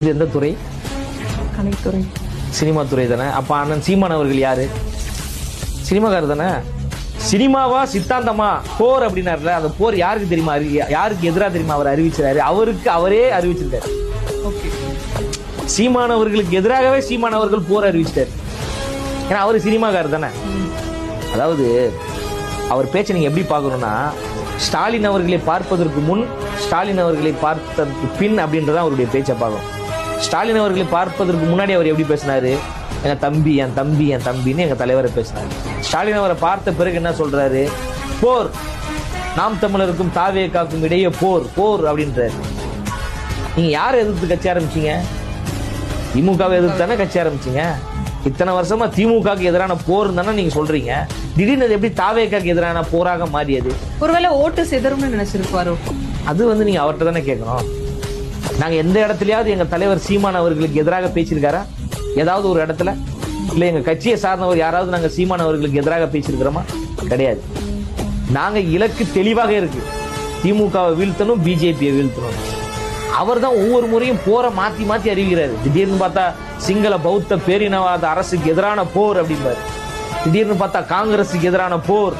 இது எந்த துறை? கலைத்துறை. சினிமா துறை தானே. அப்ப அண்ணன் சீமான் அவர்கள் யாரு? சினிமாக்காரர் தானே. சினிமாவா சித்தாந்தமா போர் அப்படின்னாருல, அந்த போர் யாருக்கு தெரியுமா, யாருக்கு எதிராக தெரியுமா அவர் அறிவிச்சாரு? அவருக்கு அவரே அறிவிச்சிருக்காரு. சீமான் அவர்களுக்கு எதிராகவே சீமான் அவர்கள் போர் அறிவிச்சிட்டாரு. ஏன்னா அவரு சினிமாக்காரர் தானே. அதாவது அவர் பேச்சை நீங்க எப்படி பார்க்கணும்னா, ஸ்டாலின் அவர்களை பார்ப்பதற்கு முன், ஸ்டாலின் அவர்களை பார்த்ததற்கு பின் அப்படின்றத அவருடைய பேச்சை பார்க்கணும். ஸ்டாலின் அவர்களை பார்ப்பதற்கு முன்னாடி அவர் எப்படி பேசினாரு? என் தம்பி என் தம்பி என் தம்பின்னு எங்க தலைவரை பேசினாரு. ஸ்டாலின் அவரை பார்த்த பிறகு என்ன சொல்றாரு? போர், நாம் தமிழருக்கும் தாவேகாக்கும் இடையே போர் போர் அப்படின்றாரு. நீங்க யாரை எதிர்த்து கட்சி ஆரம்பிச்சீங்க? திமுகவை எதிர்த்து தானே கட்சி ஆரம்பிச்சீங்க. இத்தனை வருஷமா திமுகவுக்கு எதிரான போர் தானே நீங்க சொல்றீங்க. திடீர்னு எப்படி தாவேகாக்கு எதிரான போராக மாறியது? ஒருவேளை ஓட்டு சிதறும்னு நினைச்சிருப்பாரோ? அது நீங்க அவர்கிட்ட தானே கேட்கணும். நாங்க எந்த இடத்துலயாவது எங்க தலைவர் சீமான் அவர்களுக்கு எதிராக பேசியிருக்காரா? ஏதாவது ஒரு இடத்துல? இல்ல எங்க கட்சியை சார்ந்தவர் யாராவது நாங்க சீமான் அவர்களுக்கு எதிராக பேசியிருக்கிறோமா? கிடையாது. நாங்க இலக்கு தெளிவாக இருக்கு, திமுகவை வீழ்த்தணும், பிஜேபியை வீழ்த்தணும். அவர் தான் ஒவ்வொரு முறையும் போரை மாத்தி மாத்தி அறிவிக்கிறாரு. திடீர்னு பார்த்தா சிங்கள பௌத்த பேரினவாத அரசுக்கு எதிரான போர் அப்படிம்பாரு, திடீர்னு பார்த்தா காங்கிரஸுக்கு எதிரான போர்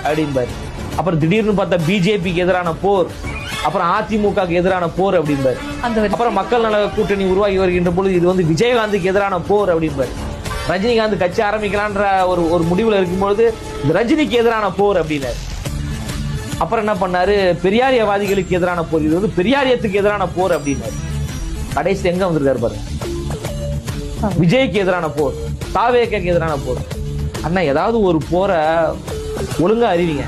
அப்படிம்பாரு, அப்புறம் திடீர்னு பார்த்தா பிஜேபிக்கு எதிரான போர், அப்புறம் அதிமுகவுக்கு எதிரான போர் அப்படிம்பாரு, அப்புறம் மக்கள் நல கூட்டணி உருவாகி வருகின்ற பொழுது இது வந்து விஜயகாந்துக்கு எதிரான போர் அப்படிம்பாரு. ரஜினிகாந்த் கட்சி ஆரம்பிக்கலான்ற ஒரு முடிவுல இருக்கும்பொழுது ரஜினிக்கு எதிரான போர் அப்படின்னாரு. அப்புறம் என்ன பண்ணாரு? பெரியாரியவாதிகளுக்கு எதிரான போர், இது வந்து பெரியாரியத்துக்கு எதிரான போர் அப்படின்னாரு. கடைசி எங்க வந்திருக்காரு பாருங்க, விஜய்க்கு எதிரான போர், தாவேக்கு எதிரான போர். அண்ணா ஏதாவது ஒரு போரை ஒழுங்கா அறிவிங்க.